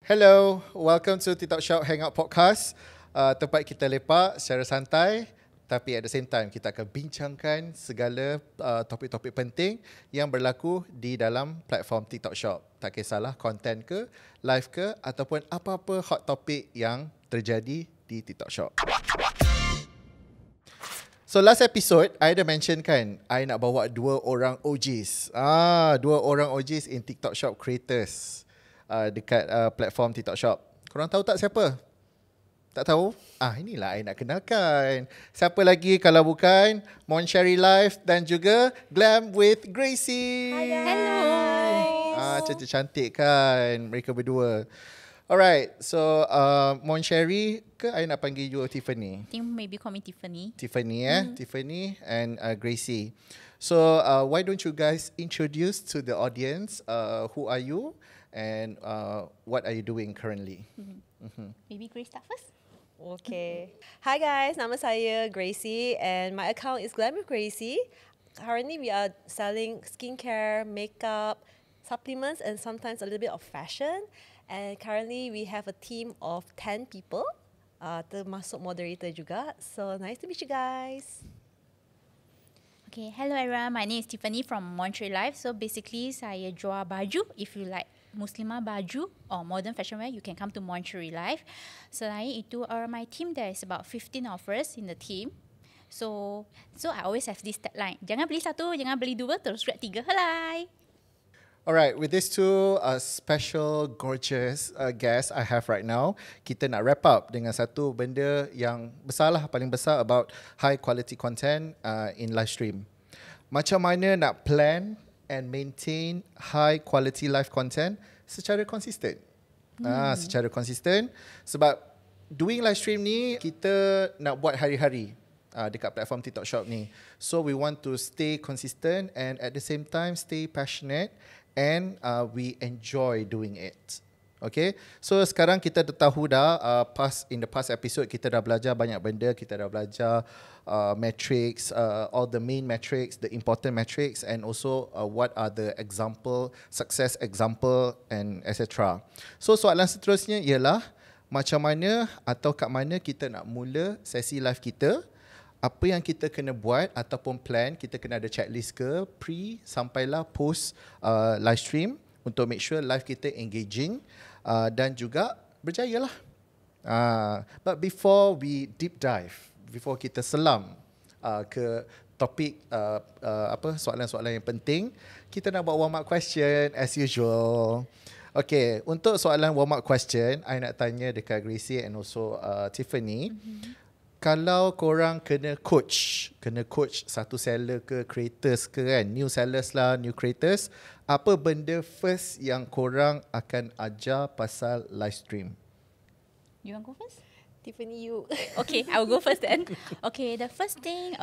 Hello, welcome to TikTok Shop Hangout Podcast. Tempat kita lepak secara santai, tapi at the same time kita akan bincangkan segala topik-topik penting yang berlaku di dalam platform TikTok Shop. Tak kisahlah konten ke, live ke, ataupun apa-apa hot topik yang terjadi di TikTok Shop. So last episode, I dah mention kan, I nak bawa dua orang OGs. Dua orang OGs in TikTok Shop creators. Dekat platform TikTok Shop. Korang tahu tak siapa? Tak tahu? Inilah I nak kenalkan. Siapa lagi kalau bukan Mon Sherry Live dan juga Glam with Gracie. Hi guys. Hello. Cantik-cantik kan mereka berdua. Alright, so Mon Sherry ke I nak panggil you Tiffany? I think maybe call me Tiffany. Tiffany Tiffany and Gracie. So why don't you guys introduce to the audience who are you? And what are you doing currently? Maybe Grace start first. Okay. Hi guys, nama saya Gracie and my account is Glam with Gracie. Currently we are selling skincare, makeup, supplements and sometimes a little bit of fashion. And currently we have a team of 10 people, termasuk moderator juga. So nice to meet you guys. Okay, hello everyone. My name is Tiffany from Montreal Life. So basically saya jual baju. If you like Muslimah baju or modern fashion wear, you can come to Montreal Life. Selain itu, my team there is about 15 of us in the team. So I always have this tagline. Jangan beli satu, jangan beli dua, terus grab tiga. Helai. Alright, with these two special, gorgeous guests I have right now, kita nak wrap up dengan satu benda yang besar lah, paling besar about high quality content in live stream. Macam mana nak plan and maintain high quality live content secara konsisten. Secara konsisten sebab doing live stream ni kita nak buat hari-hari dekat platform TikTok Shop ni. So we want to stay consistent and at the same time stay passionate and we enjoy doing it. Okay, so sekarang kita dah tahu in the past episode kita dah belajar banyak benda, kita dah belajar metrics, all the main metrics, the important metrics and also what are the success example and etc. So soalan seterusnya ialah macam mana atau kat mana kita nak mula sesi live kita, apa yang kita kena buat ataupun plan, kita kena ada checklist ke sampailah post live stream untuk make sure live kita engaging dan juga berjaya lah. But before we deep dive, before kita selam ke topik soalan-soalan yang penting, kita nak buat warm up question as usual. Okay, untuk soalan warm up question, I nak tanya dekat Gracie and also Tiffany. Kalau korang kena coach satu seller ke creators ke kan, new sellers lah, new creators, apa benda first yang korang akan ajar pasal live stream? You want go first? Tiffany, you. Okay, I will go first then. Okay, the first thing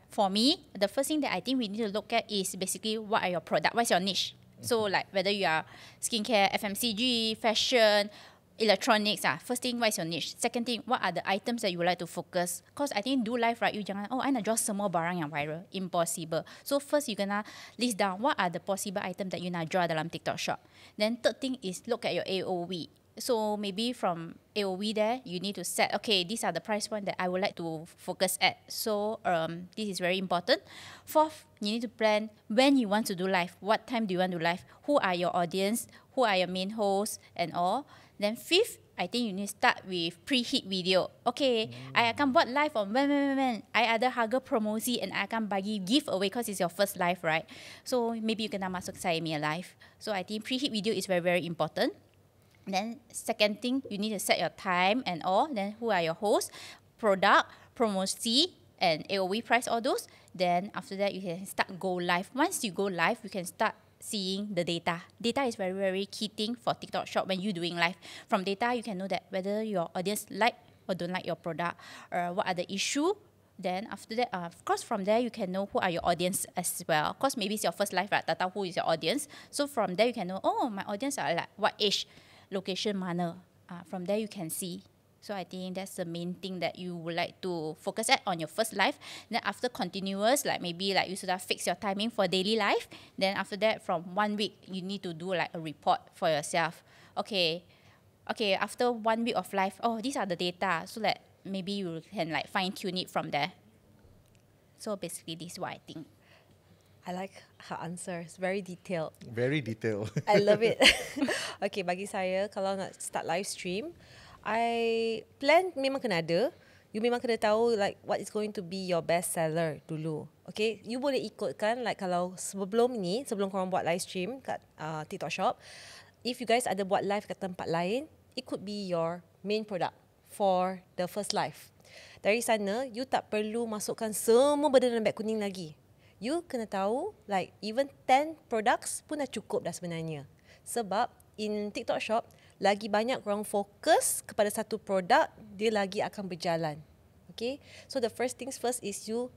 for me, the first thing that I think we need to look at is basically what are your product, what's your niche. So like whether you are skincare, FMCG, fashion, electronics first thing, what is your niche? Second thing, what are the items that you would like to focus? Because I think do live right, you jangan I nak jual semua barang yang viral. Impossible. So first you gonna list down what are the possible items that you nak jual dalam TikTok Shop. Then third thing is look at your AOV. So maybe from AOV there, you need to set, okay, these are the price point that I would like to focus at. So this is very important. Fourth, you need to plan when you want to do live. What time do you want to live? Who are your audience? Who are your main hosts and all? Then fifth, I think you need to start with pre-hit video. Okay, I akan buat live on when. I ada harga promosi and I akan bagi giveaway because it's your first live, right? So maybe you kena masuk saya punya live. So I think pre-hit video is very, very important. Then second thing, you need to set your time and all. Then who are your hosts, product, promosi, and AOV price, all those. Then after that, you can start go live. Once you go live, you can start seeing the data. Data is very, very key thing for TikTok Shop when you're doing live. From data, you can know that whether your audience like or don't like your product, or what are the issue. Then after that, of course, from there, you can know who are your audience as well. Of course, maybe it's your first live, right? Tak tahu who is your audience. So from there, you can know, oh, my audience are like what age, location, mana. From there, you can see. So I think that's the main thing that you would like to focus at on your first live. Then after continuous, like maybe like you should have fixed your timing for daily life. Then after that, from 1 week, you need to do like a report for yourself. Okay, okay, after 1 week of live, oh, these are the data. So that maybe you can like fine tune it from there. So basically, this is what I think. I like her answer. It's very detailed. Very detailed. I love it. Okay, bagi saya, kalau nak start live stream, plan memang kena ada. You memang kena tahu like what is going to be your best seller dulu. Okay, you boleh ikutkan like kalau sebelum korang buat live stream kat TikTok Shop, if you guys ada buat live kat tempat lain, it could be your main product for the first live. Dari sana, you tak perlu masukkan semua benda dalam beg kuning lagi. You kena tahu like even 10 products pun dah cukup dah sebenarnya. Sebab in TikTok Shop, lagi banyak korang fokus kepada satu produk, dia lagi akan berjalan. Okay, so the first things first is you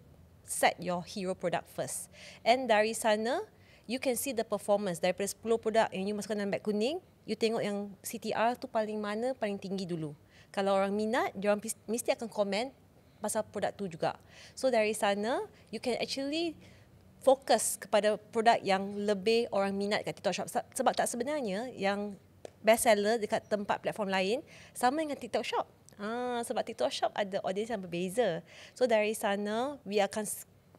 set your hero product first. And dari sana, you can see the performance daripada 10 produk yang you masukkan dalam beg kuning, you tengok yang CTR tu paling tinggi dulu. Kalau orang minat, diorang mesti akan komen pasal produk tu juga. So dari sana, you can actually fokus kepada produk yang lebih orang minat kat TikTok Shop. Sebab tak sebenarnya yang best seller dekat tempat platform lain sama dengan TikTok Shop. Sebab TikTok Shop ada audience yang berbeza. So dari sana, we akan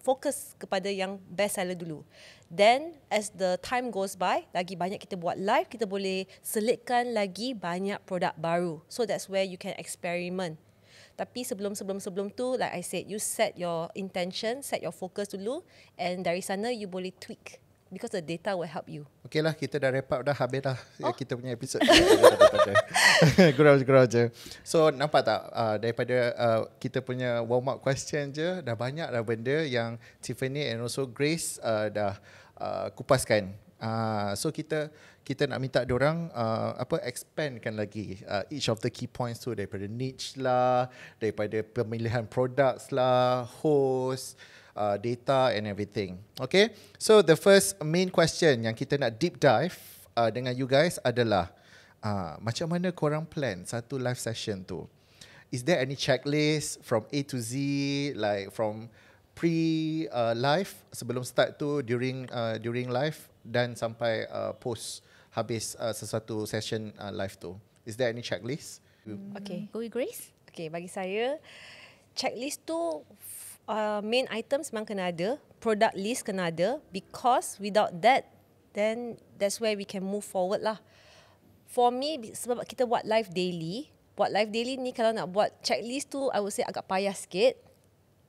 fokus kepada yang best seller dulu. Then as the time goes by, lagi banyak kita buat live, kita boleh selitkan lagi banyak produk baru. So that's where you can experiment. Tapi sebelum tu, like I said, you set your intention, set your focus dulu, and dari sana you boleh tweak because the data will help you. Okay lah, kita dah wrap up dah, habis dah kita punya episod. Gurau je. So nampak tak daripada kita punya warm up question je, dah banyak dah benda yang Tiffany and also Grace dah kupaskan. So kita nak minta diorang expandkan lagi each of the key points tu, daripada niche lah, daripada pemilihan products lah, host, data and everything. Okay, so the first main question yang kita nak deep dive dengan you guys adalah macam mana korang plan satu live session tu? Is there any checklist from A to Z, like from pre-live, sebelum start tu, during live dan sampai post habis sesuatu session live tu? Is there any checklist? Okay. Go with Grace? Okay, bagi saya, checklist tu main items memang kena ada, product list kena ada, because without that, then that's where we can move forward lah. For me, sebab kita buat live daily ni kalau nak buat checklist tu, I would say agak payah sikit.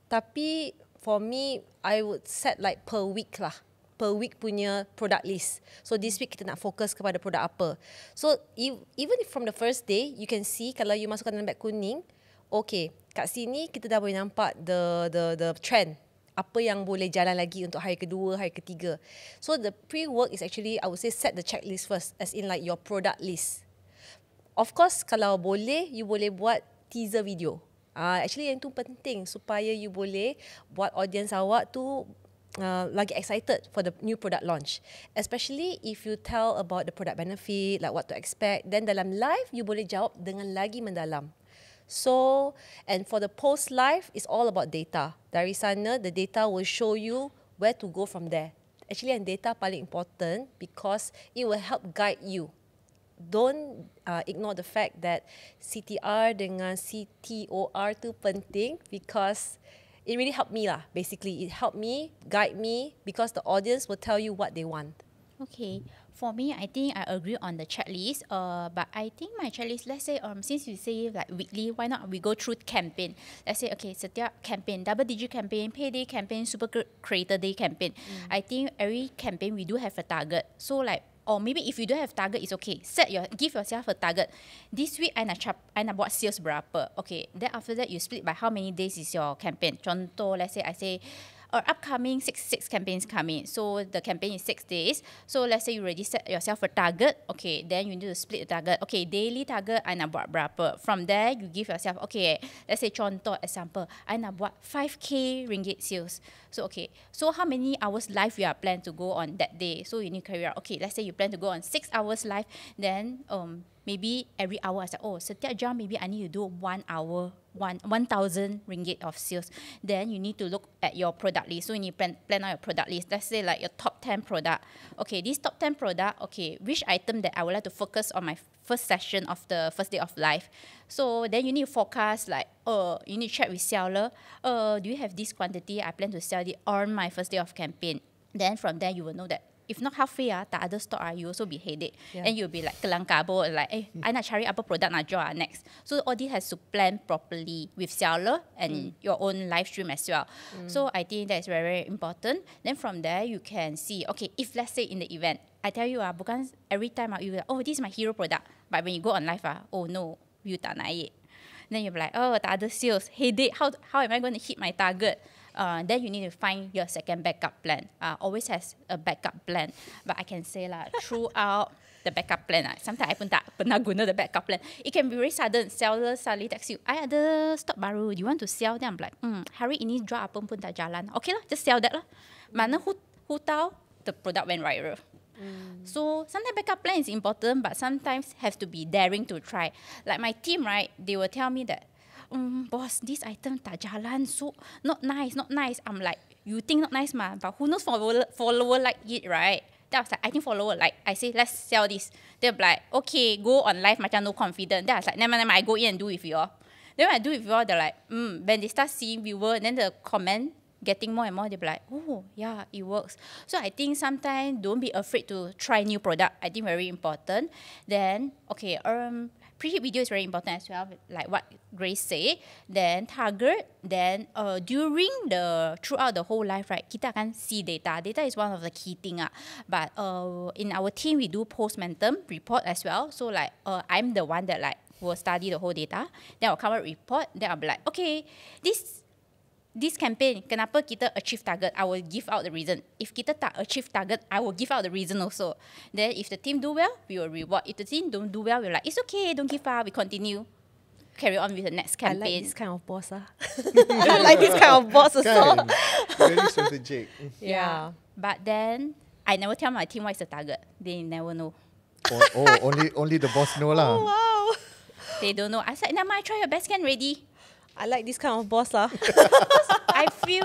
Tapi for me, I would set like per week lah. Per week punya product list. So this week kita nak fokus kepada produk apa. So even from the first day, you can see kalau you masukkan dalam beg kuning, okay, kat sini kita dah boleh nampak the trend. Apa yang boleh jalan lagi untuk hari kedua, hari ketiga. So the pre-work is actually, I would say, set the checklist first, as in like your product list. Of course, kalau boleh, you boleh buat teaser video. Actually yang tu penting supaya you boleh buat audience awak tu lagi excited for the new product launch. Especially if you tell about the product benefit, like what to expect. Then dalam live, you boleh jawab dengan lagi mendalam. So, and for the post live, it's all about data. Dari sana, the data will show you where to go from there. Actually, and data paling important because it will help guide you. Don't ignore the fact that CTR dengan CTOR tu penting because it really helped me lah. Basically, it helped me, guide me because the audience will tell you what they want. Okay, for me, I think I agree on the checklist. But I think my checklist, let's say, since you say like weekly, why not we go through campaign? Let's say, okay, setiap campaign, double digit campaign, payday campaign, super creator day campaign. I think every campaign we do have a target. So like, or maybe if you don't have target, it's okay. Give yourself a target. This week, I nak buat sales berapa. Okay, then after that, you split by how many days is your campaign. Contoh, let's say I say, upcoming six campaigns coming. So the campaign is 6 days. So let's say you already set yourself a target. Okay, then you need to split the target. Okay, daily target, I nak buat berapa. From there, you give yourself, okay, let's say contoh, example, I nak buat 5k ringgit sales. So okay, so how many hours live you are planned to go on that day? So you need to carry out, okay, let's say you plan to go on 6 hours live, then maybe every hour I was like, oh, setiap jam maybe I need to do 1 hour, 1,000 ringgit of sales. Then you need to look at your product list. So you need to plan out your product list. Let's say like your top 10 product. Okay, this top 10 product, okay, which item that I would like to focus on my first session of the first day of live. So then you need to forecast like, you need to check with seller, do you have this quantity? I plan to sell it on my first day of campaign. Then from there you will know that if not halfway tak ada stock you also be headache. And you'll be like kelang kabut like I nak cari apa product nak jual next. So all this has to plan properly with seller and your own live stream as well. So I think that's very, very important. Then from there you can see, okay, if let's say in the event I tell you bukan every time you like, oh, this is my hero product, but when you go on live oh no, you tak naik. Then you'll be like, oh, tak ada sales, headache, how am I going to hit my target? Then you need to find your second backup plan. Always has a backup plan. But I can say throughout the backup plan, sometimes I pun tak pernah guna the backup plan. It can be very sudden. Seller suddenly text you, I ada stock baru, do you want to sell? Then I'm like, hari ini jual apa pun tak jalan. Okay lah, just sell that lah. Mana who tahu the product went viral. So sometimes backup plan is important, but sometimes have to be daring to try. Like my team, right, they will tell me that, boss, this item tak jalan, so not nice. I'm like, you think not nice ma, but who knows follower like it, right? Then I was like, I think follower like, I say let's sell this. They'll be like, okay, go on live, macam no confident. Then I was like, never mind, I go in and do with you all. Then when I do with you all, they're like, when they start seeing viewer, and then the comment getting more and more, they'll be like, oh yeah, it works. So I think sometimes don't be afraid to try new product. I think very important. Then okay, pre-hit video is very important as well, like what Grace said. Then target, then throughout the whole life, right, kita akan see data. Data is one of the key thing. But in our team, we do post-mortem report as well. So like I'm the one that like will study the whole data. Then I'll come up with report. Then I'll be like, okay, this campaign, kenapa kita achieve target, I will give out the reason. If kita tak achieve target, I will give out the reason also. Then if the team do well, we will reward. If the team don't do well, we're like, it's okay, don't give up, we continue. Carry on with the next campaign. I like this kind of boss. I like this kind of boss also. Very strategic. Yeah. But then, I never tell my team what is the target. They never know. Only the boss know lah. Oh, wow. They don't know. I said, Nama, try your best, can ready. I like this kind of boss I feel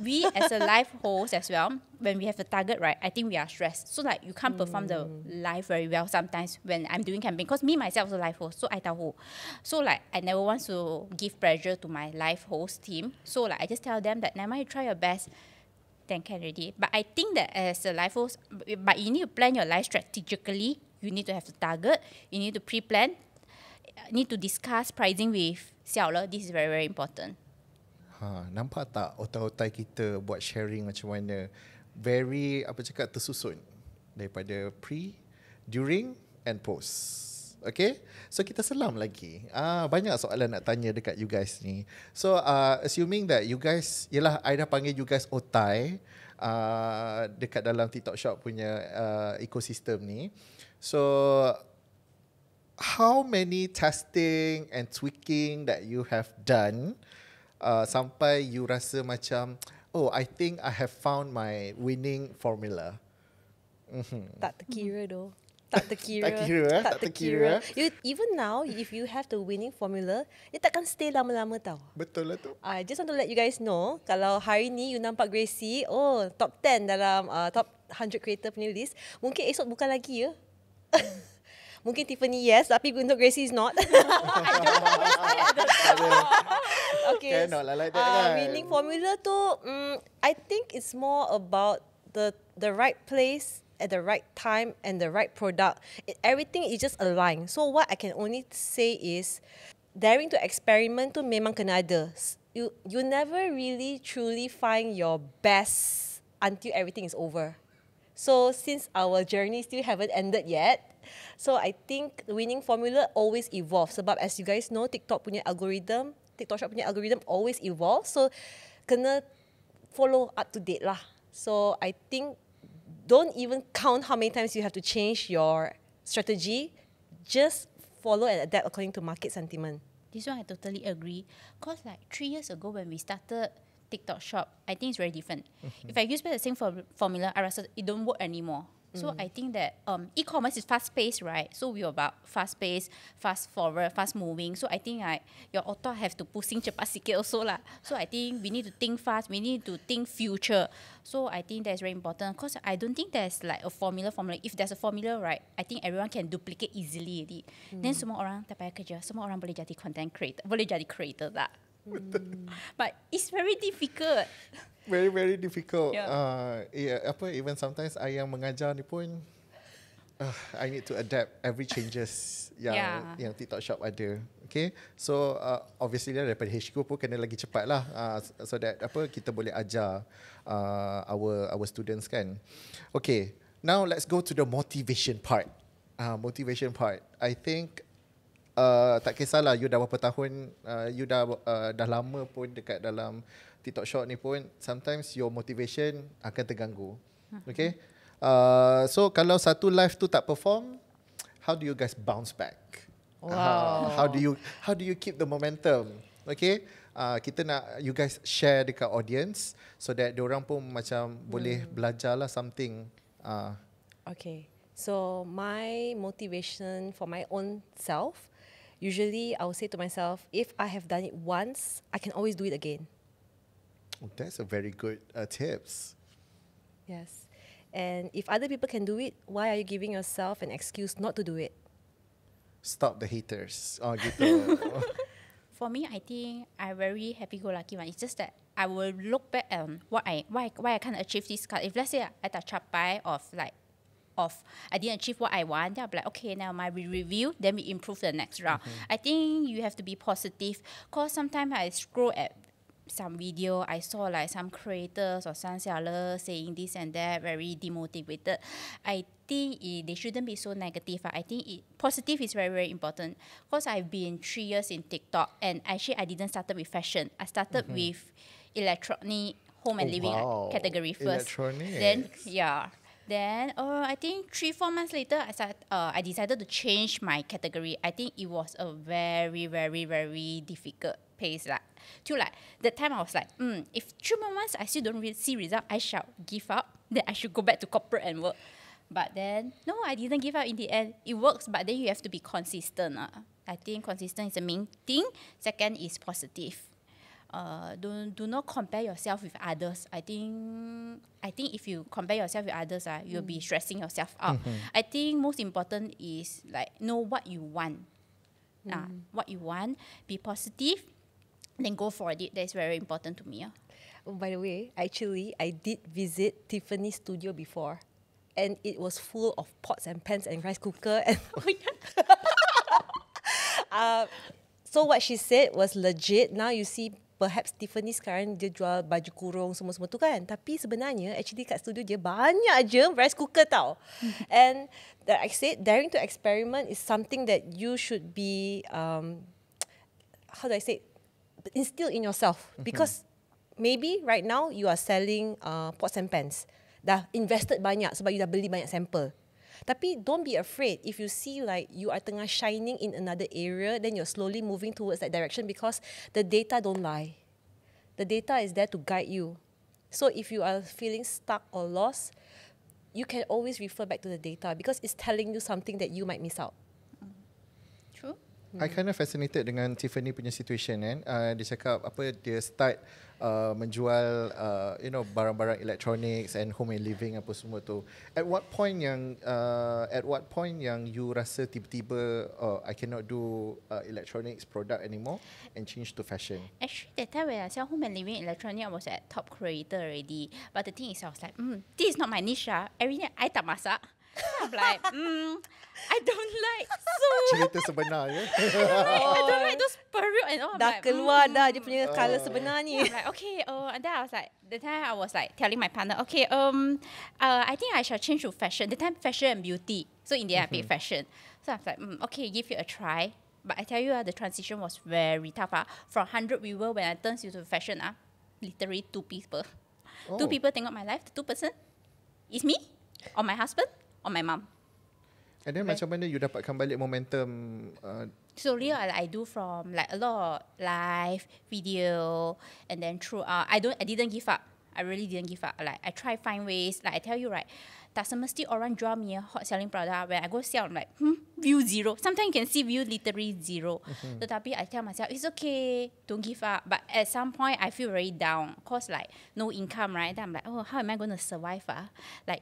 we as a live host as well, when we have a target, right, I think we are stressed. So like you can't perform the live very well sometimes when I'm doing campaign. Because me myself is a live host, so I tahu. So like I never want to give pressure to my live host team. So like I just tell them that, Nama, you try your best, then can already. But I think that as a live host, but you need to plan your live strategically. You need to have the target. You need to pre-plan. Need to discuss pricing with seller. This is very, very important. Nampak tak otak-otak kita buat sharing macam mana? Very tersusun daripada pre, during and post. Okay? So kita selam lagi. Banyak soalan nak tanya dekat you guys ni. So assuming that you guys, yelah, I dah panggil you guys otai dekat dalam TikTok Shop punya ecosystem ni. So how many testing and tweaking that you have done sampai you rasa macam, oh, I think I have found my winning formula? Tak terkira though. Tak terkira. Tak terkira. Even now, if you have the winning formula, dia takkan stay lama-lama tau. Betul lah tu. I just want to let you guys know, kalau hari ni you nampak Gracie, top 10 dalam top 100 creator punya list, mungkin esok bukan lagi ya. Mungkin Tiffany yes, tapi untuk Gracie is not. Okay. Cannot lah like that kan. Winning formula tu, I think it's more about the right place at the right time and the right product. Everything is just aligned. So what I can only say is, daring to experiment tu memang kena ada. You never really truly find your best until everything is over. So since our journey still haven't ended yet, so I think the winning formula always evolves. Sebab as you guys know, TikTok Shop punya algorithm always evolves. So kena follow up to date lah. So I think don't even count how many times you have to change your strategy. Just follow and adapt according to market sentiment. This one I totally agree. Because like 3 years ago when we started TikTok Shop, I think it's very different. If I use the same formula, I rasa it don't work anymore. So I think that e-commerce is fast-paced, right? So we are about fast-paced, fast-forward, fast-moving. So I think your otak have to pusing cepat sikit also lah. So I think we need to think fast. We need to think future. So I think that's very important. Because I don't think there's like a formula. If there's a formula, right, I think everyone can duplicate easily. Then semua orang tak payah kerja. Semua orang boleh jadi content creator. Boleh jadi creator tak? But it's very difficult. Very, very difficult. Yeah. Even sometimes I yang mengajar ni pun, I need to adapt every changes yang TikTok Shop ada. Okay, so obviously daripada HQ pun kena lagi cepat lah, so that kita boleh ajar our students kan. Okay, now let's go to the motivation part. Motivation part. I think tak kisahlah you dah berapa tahun, you dah lama pun dekat dalam TikTok Shop ni pun, sometimes your motivation akan terganggu. Okay, so kalau satu live tu tak perform, how do you guys bounce back? Wow. How do you keep the momentum? Okay, kita nak you guys share dekat audience so that diorang pun macam boleh belajar lah something. Okay, so my motivation for my own self, usually I will say to myself, if I have done it once, I can always do it again. Oh, that's a very good tips. Yes. And if other people can do it, why are you giving yourself an excuse not to do it? Stop the haters. Oh, gitu. For me, I think I'm very happy-go-lucky one. It's just that I will look back at why I can't achieve this. If let's say I tak capai I didn't achieve what I want, then I'll be like, okay, now my review, then we improve the next round. I think you have to be positive, because sometimes I scroll at some video, I saw like some creators or some sellers saying this and that, very demotivated. I think they shouldn't be so negative. I think positive is very, very important, because I've been 3 years in TikTok, and actually I didn't start with fashion. I started with electronic, home and living category first. Then I think 3-4 months later, I decided to change my category. I think it was a very, very, very difficult pace. That time I was like, if 3 more months I still don't see result, I shall give up. Then I should go back to corporate and work. But then, no, I didn't give up in the end. It works, but then you have to be consistent. I think consistent is the main thing. Second is positive. Do not compare yourself with others. I think if you compare yourself with others, you'll be stressing yourself out. I think most important is like know what you want. What you want, be positive, then go for it. That's very important to me. Oh, by the way, actually, I did visit Tiffany's studio before, and it was full of pots and pans and rice cooker. And so what she said was legit. Now you see, perhaps Tiffany sekarang dia jual baju kurung semua-semua tu kan. Tapi sebenarnya actually kat studio dia banyak je rice cooker tau. And like I said, daring to experiment is something that you should be, how do I say, instill in yourself. Because maybe right now you are selling pots and pans. Dah invested banyak sebab you dah beli banyak sampel. Tapi don't be afraid if you see like you are tengah shining in another area, then you're slowly moving towards that direction, because the data don't lie. The data is there to guide you. So if you are feeling stuck or lost, you can always refer back to the data, because it's telling you something that you might miss out. True. I kind of fascinated dengan Tiffany punya situation kan. Dia cakap dia start menjual barang-barang electronics and home and living apa semua tu. At what point yang you rasa tiba-tiba I cannot do electronics product anymore and change to fashion? Actually, that time when I sell home and living electronic, I was at top creator already. But the thing is, I was like, this is not my niche. Every day I tak masak. I'm like, I don't like Cerita sebenar ya. I don't like those period and all. Dah keluar dah dia punya colour sebenar ni. I'm like, okay, and then I was like, the time I was like telling my partner, okay, I think I shall change to fashion. The time fashion and beauty. So in the end I picked fashion. So I was like, okay, give it a try. But I tell you, the transition was very tough. From 100 viewers when I turned into fashion, literally 2 people. 2 people tengok my life. The 2 person is me, or my husband, or my mom. And then macam mana you dapatkan balik momentum? Slowly, I do from like a lot of live video, and then throughout, I didn't give up. I really didn't give up. Like I try find ways. Like I tell you right, tak semesti orang jual me a hot selling product. When I go sell, I'm like, view zero. Sometimes you can see view literally zero. Tetapi I tell myself, it's okay, don't give up. But at some point, I feel very down. Cause like no income, right? Then I'm like, oh, how am I going to survive? Like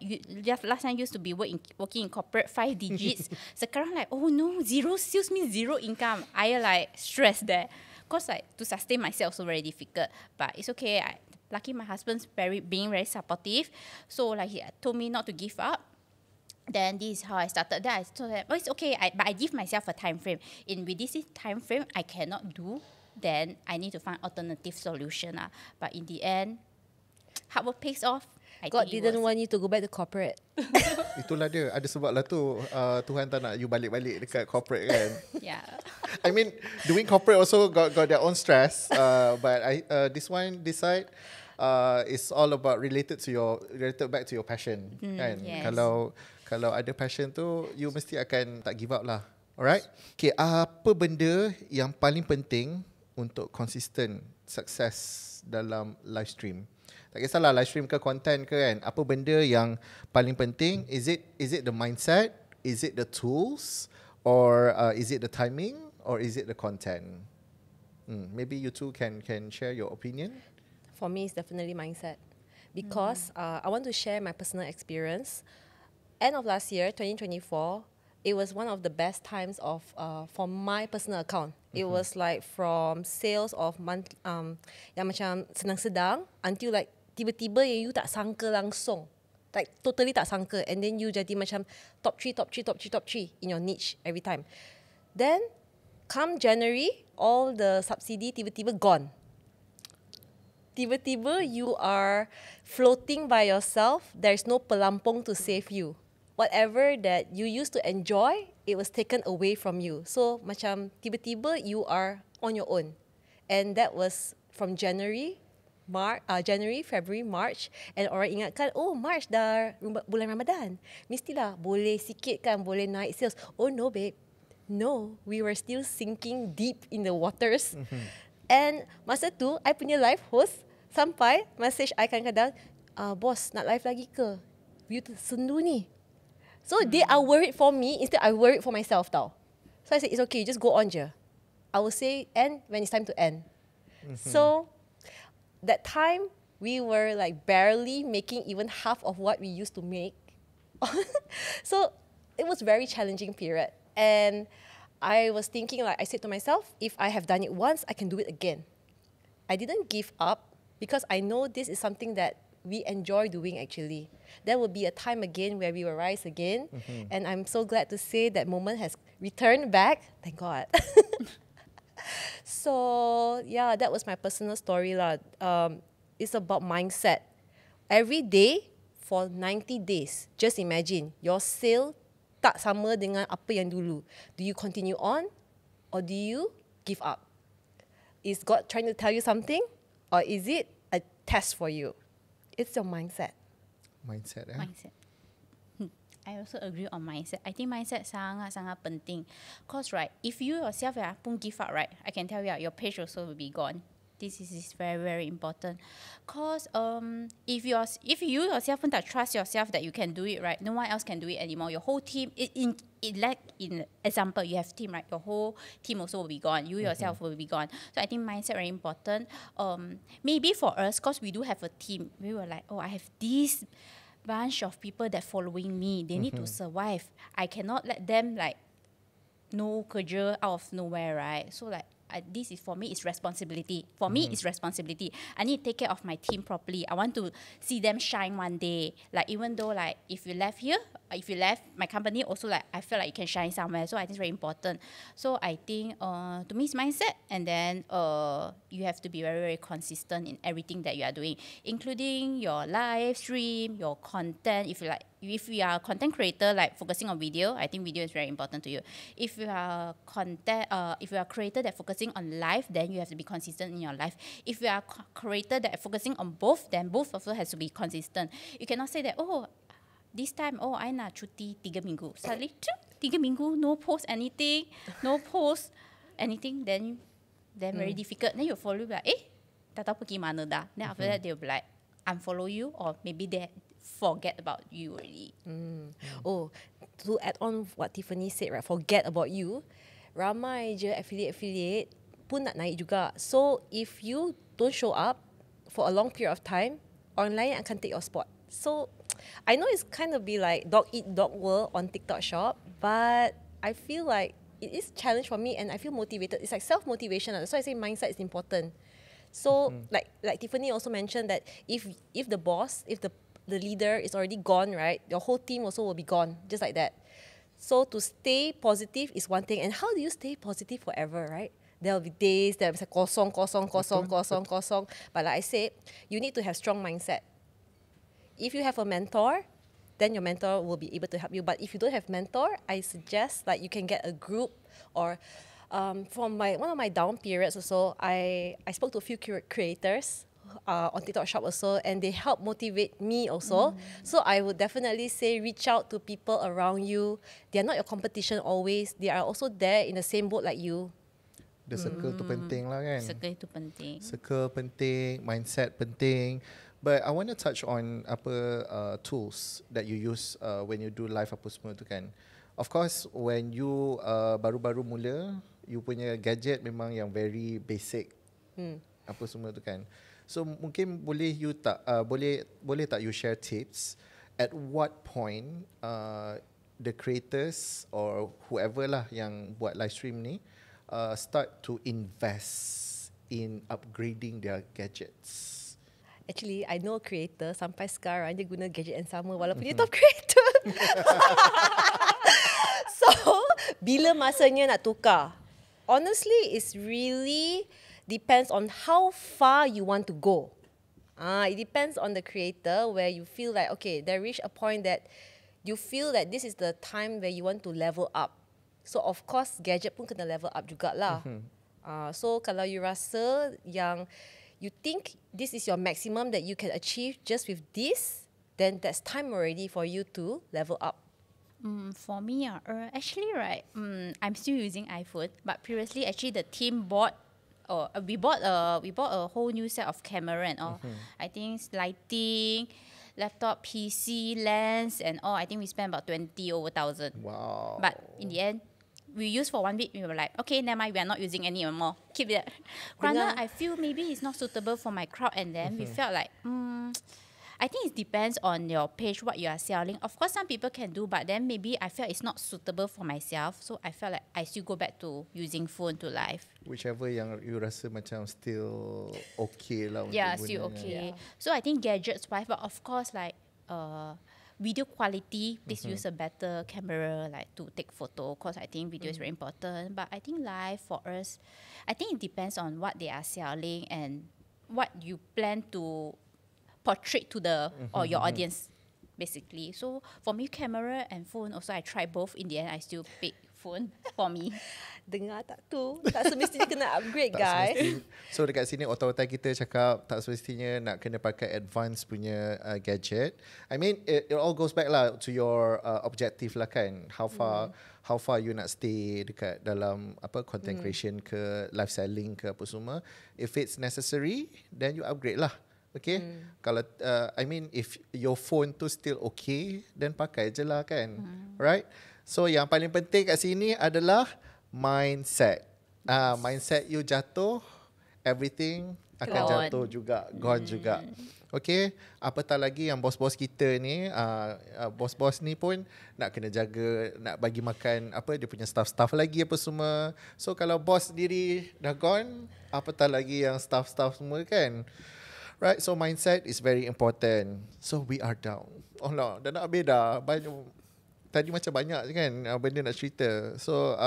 last time used to be working in corporate 5 digits. Sekarang like, oh no, zero sales means zero income. I like stressed there. Cause like to sustain myself so very difficult. But it's okay. Lucky my husband's being very supportive. So like he told me not to give up. Then this is how I started. Then I told him, oh, it's okay. But I give myself a time frame. With this time frame, I cannot do. Then I need to find alternative solution. But in the end, hard work pays off. God didn't want you to go back to corporate. Itulah dia. Ada sebab lah tu Tuhan tak nak you balik-balik dekat corporate kan. Yeah. I mean, doing corporate also got their own stress. But this side is all about related back to your passion. Kan? Yes. Kalau ada passion tu, you mesti akan tak give up lah. Alright? Okay, apa benda yang paling penting untuk consistent success dalam live stream? Tak kisahlah live stream ke content ke kan. Apa benda yang paling penting? Is it the mindset? Is it the tools? Or is it the timing? Or is it the content? Maybe you two can share your opinion. For me, it's definitely mindset. Because I want to share my personal experience. End of last year, 2024, it was one of the best times for my personal account. It was like from sales of month yang macam senang-sedang until like tiba-tiba you tak sangka langsung. Like totally tak sangka. And then you jadi macam top 3 in your niche every time. Then come January, all the subsidy tiba-tiba gone. Tiba-tiba you are floating by yourself. There's no pelampung to save you. Whatever that you used to enjoy, it was taken away from you. So macam tiba-tiba you are on your own. And that was from January, February, March. And orang ingatkan, oh March dah bulan Ramadan. Mestilah boleh sikit kan, boleh naik sales. Oh no babe. No, we were still sinking deep in the waters. And masa tu, I punya live host sampai message I kadang-kadang, boss nak live lagi ke? You sendu ni. So they are worried for me, instead I worried for myself tau. So I said, it's okay, just go on je. I will say end when it's time to end. So that time, we were like barely making even half of what we used to make. So it was very challenging period. And I was thinking, like I said to myself, if I have done it once, I can do it again. I didn't give up because I know this is something that we enjoy doing actually. There will be a time again where we will rise again. And I'm so glad to say that moment has returned back. Thank God. So yeah, that was my personal story lah. It's about mindset. Every day for 90 days, just imagine your sale tak sama dengan apa yang dulu. Do you continue on or do you give up? Is God trying to tell you something or is it a test for you? It's your mindset. Mindset. I also agree on mindset. I think mindset sangat-sangat penting. Cause right, if you yourself pun give up, right, I can tell you your page also will be gone. This is very, very important. Cause if you yourself pun tak trust yourself that you can do it, right, no one else can do it anymore. Your whole team, in example, you have team, right, your whole team also will be gone. You yourself will be gone. So I think mindset very important. Maybe for us, cause we do have a team, we were like, oh, I have this bunch of people that following me. They need to survive. I cannot let them like no kerja out of nowhere, right? So like this is for me, it's responsibility. For me, it's responsibility. I need to take care of my team properly. I want to see them shine one day. Like even though like if you left here, if you left my company, also like I feel like you can shine somewhere. So I think it's very important. So I think to me it's mindset, and then you have to be very, very consistent in everything that you are doing, including your live stream, your content. If you are a content creator, like focusing on video, I think video is very important to you. If you are a creator that focusing on live, then you have to be consistent in your life. If you are a creator that focusing on both, then both also has to be consistent. You cannot say that, oh, this time, oh, I nak cuti 3 minggu. Suddenly, 3 minggu, no post anything, then very difficult. Then you follow like, tak tahu pergi mana dah. Then after that, they'll be like, unfollow you, or maybe they forget about you already. Oh, to add on what Tiffany said, right? Forget about you. Ramai je affiliate pun nak naik juga. So if you don't show up for a long period of time, orang lain akan take your spot. So I know it's kind of be like dog eat dog world on TikTok shop, but I feel like it is a challenge for me and I feel motivated. It's like self-motivation. That's why I say mindset is important. So like Tiffany also mentioned that if the boss, if the leader is already gone, right, your whole team also will be gone, just like that. So to stay positive is one thing. And how do you stay positive forever, right? There will be days that it's like kosong. But like I said, you need to have strong mindset. If you have a mentor, then your mentor will be able to help you. But if you don't have mentor, I suggest like you can get a group or from one of my down periods also, I spoke to a few creators on TikTok shop also, and they help motivate me also. So I would definitely say reach out to people around you. They are not your competition always. They are also there in the same boat like you. The circle tu penting lah kan. Circle itu penting. Circle penting, mindset penting. But I want to touch on tools that you use when you do live apa semua tu kan. Of course, when you baru-baru mula, you punya gadget memang yang very basic. Apa semua tu kan. So mungkin boleh tak you share tips at what point the creators or whoever lah yang buat live stream ni start to invest in upgrading their gadgets. Actually, I know creator sampai sekarang dia guna gadget yang sama walaupun dia top creator. So, bila masanya nak tukar? Honestly, it's really depends on how far you want to go. It depends on the creator where you feel like, okay, there reach a point that you feel that this is the time where you want to level up. So, of course, gadget pun kena level up jugalah. So, kalau you rasa yang you think this is your maximum that you can achieve just with this, then that's time already for you to level up. For me, actually, right, I'm still using iPhone, but previously, actually, the team bought, we bought a whole new set of camera and all. I think lighting, laptop, PC, lens, and all. I think we spent about 20,000. Wow. But in the end, we used for 1 week, we were like, okay, never mind, we are not using any more. Keep it. Kerana I feel maybe it's not suitable for my crowd, and then we felt like, I think it depends on your page, what you are selling. Of course, some people can do, but then maybe I felt it's not suitable for myself. So I felt like I still go back to using phone to live. Whichever yang you rasa macam still okay lah. Yeah, untuk still gunanya. okay. So I think gadgets wise, but of course like video quality, please use a better camera like to take photo. Cause I think video is very important. But I think live for us, I think it depends on what they are selling and what you plan to portray to the or your audience, basically. So for me, camera and phone also I try both. In the end, I still pick phone for me. Dengar tak tu? Tak semestinya kena upgrade, Tak guys. semesti. So dekat sini otak-otak kita cakap tak semestinya nak kena pakai advance punya gadget. I mean it all goes back lah to your objective lah kan. How far you nak stay dekat dalam apa content creation ke live selling ke apa semua. If it's necessary, then you upgrade lah. Okay. Kalau I mean if your phone tu still okay, then pakai je lah kan. Right? So yang paling penting kat sini adalah mindset. Mindset you jatuh, everything akan Gone. jatuh juga, gone juga. Okay, apatah lagi yang bos-bos kita ni, bos-bos ni pun nak kena jaga, nak bagi makan apa dia punya staff-staff lagi apa semua. So kalau bos sendiri dah gone, apatah lagi yang staff-staff semua kan. Right, so mindset is very important. So we are down. Oh no, dah nak habis dah. Tadi macam banyak je kan benda nak cerita. So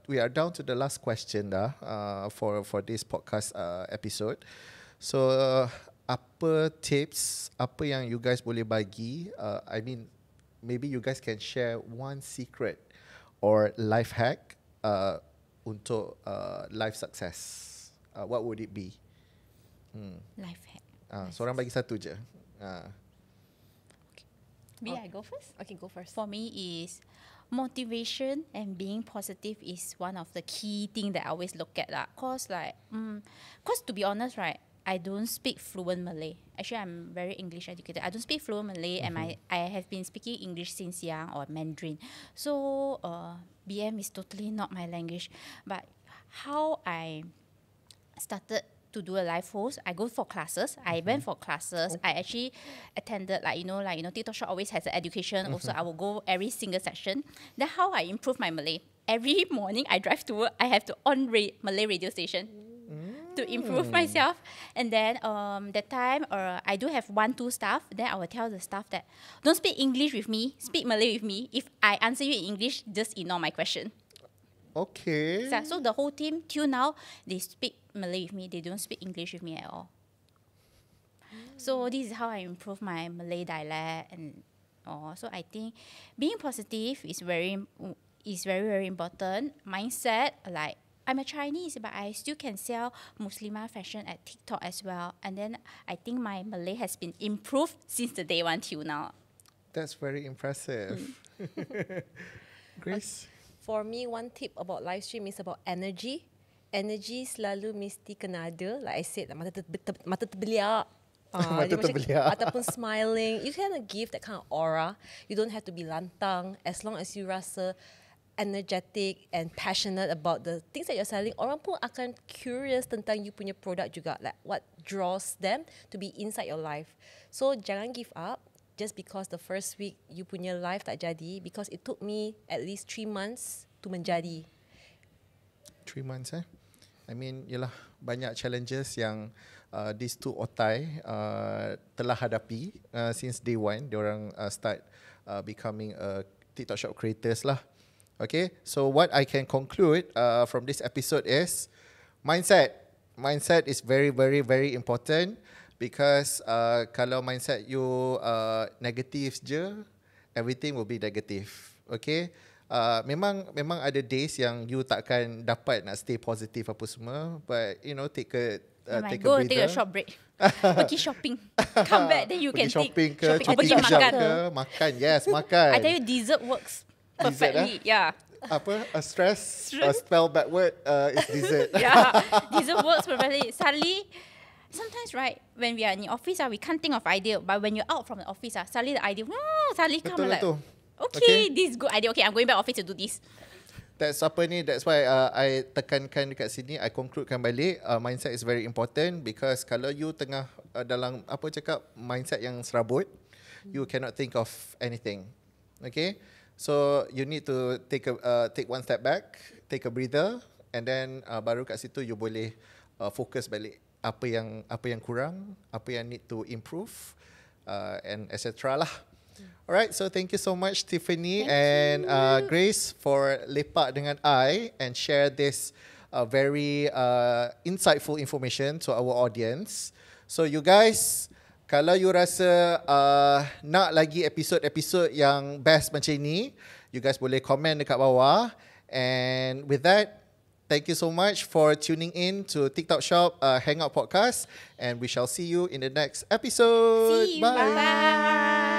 we are down to the last question dah for this podcast episode. So apa tips, apa yang you guys boleh bagi? I mean, maybe you guys can share one secret or life hack untuk life success. What would it be? Life hack. Seorang bagi satu je. Maybe I go first? Okay, go first. For me is motivation and being positive is one of the key thing that I always look at lah. Cause like, cause to be honest, right, I don't speak fluent Malay. Actually, I'm very English educated. I don't speak fluent Malay, and I have been speaking English since young, or Mandarin. So BM is totally not my language. But how I started to do a live host, I go for classes. I went for classes. I actually attended TikTok Shop always has an education. Also, I will go every single session. Then how I improve my Malay. Every morning I drive to work, I have to on Malay radio station to improve myself. And then that time I do have 1-2 staff. Then I will tell the staff that don't speak English with me, speak Malay with me. If I answer you in English, just ignore my question. Okay. So the whole team till now, they speak Malay with me. They don't speak English with me at all. So this is how I improve my Malay dialect and all. So I think being positive is very very important. Mindset, like I'm a Chinese, but I still can sell Muslimah fashion at TikTok as well. And then I think my Malay has been improved since the day one till now. That's very impressive. Grace? For me, one tip about live stream is about energy. Energy selalu mesti kena ada. Like I said, mata terbeliak. Mata terbeliak. Ataupun smiling. You can give that kind of aura. You don't have to be lantang. As long as you rasa energetic and passionate about the things that you're selling, orang pun akan curious tentang you punya product juga. Like what draws them to be inside your life. So jangan give up just because the first week you punya live tak jadi, because it took me at least 3 months to menjadi. 3 months I mean, yelah, banyak challenges yang these two otai telah hadapi since day one. Diorang start becoming TikTok Shop creators lah. Okay, so what I can conclude from this episode is mindset. Mindset is very, very, very important. Because kalau mindset you negative je, everything will be negative. Okay, memang ada days yang you takkan dapat nak stay positive apa semua, but you know, take a breather. Take a short break. Pergi shopping. Come back, then you can shopping take pergi makan. Makan, yes, makan. I tell you, dessert works perfectly. Yeah. Apa? A spell backward is dessert. Yeah, dessert works perfectly. Suddenly, sometimes, right, when we are in the office, we can't think of idea. But when you're out from the office, suddenly the idea, suddenly come like, okay, this is good idea. Okay, I'm going back office to do this. That's why I tekankan dekat sini, I concludekan balik, mindset is very important, because kalau you tengah dalam mindset yang serabut, you cannot think of anything. Okay? So you need to take one step back, take a breather, and then baru kat situ you boleh fokus balik apa yang kurang, apa yang need to improve, and etc. lah. Alright, so thank you so much Tiffany and Grace for lepak dengan I and share this very insightful information to our audience. So you guys, kalau you rasa nak lagi episod-episod yang best macam ni, you guys boleh komen dekat bawah. And with that, thank you so much for tuning in to TikTok Shop Hangout Podcast, and we shall see you in the next episode. See you. Bye.